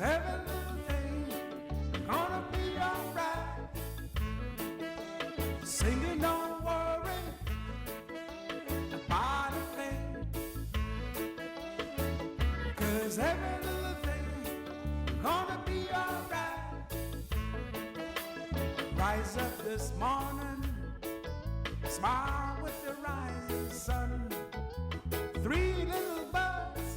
every little thing gonna be alright. Singing, don't worry about a thing, 'cause every little thing gonna be alright. Rise up this morning, smile with the rising sun. Three little birds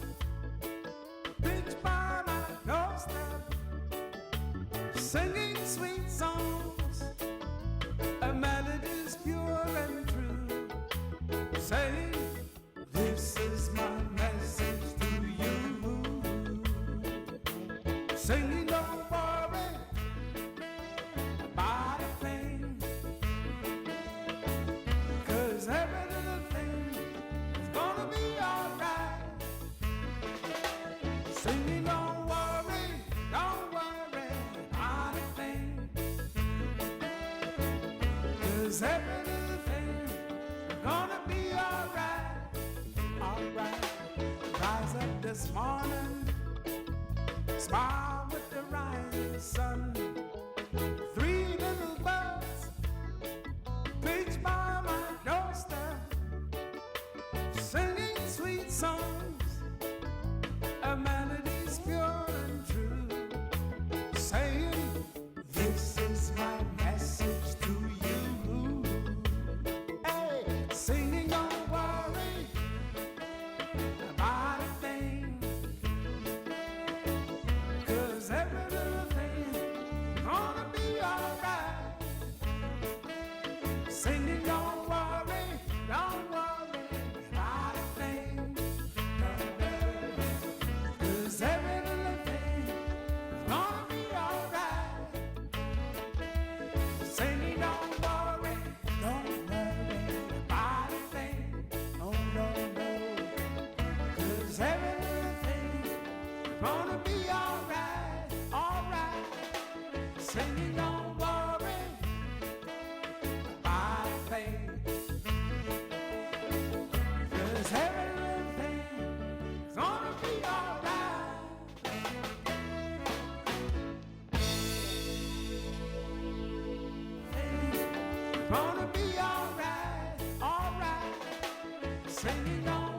pitch by my doorstep, singing sweet songs, a melodies pure and true, saying, this is my message to you. Singing, don't worry about a thing, 'cause every little thing is gonna be alright. Singing, don't worry about a thing, 'cause every little thing is gonna be alright. Alright. Rise up this morning, smile with the rising sun. Three little birds pitch by my doorstep, singing sweet songs, a melody's pure and true, saying, this is my message to you. Hey, singing, don't worry about a thing, 'cause every little thing gonna be alright. Singing, don't worry about a thing, 'cause every little thing gonna be alright. Singing, don't worry about a thing, no, 'cause every little thing gonna be alright, alright. Singing, don't worry about a thing, 'cause every little thing is gonna be alright. Gonna be alright, alright. Singing, don't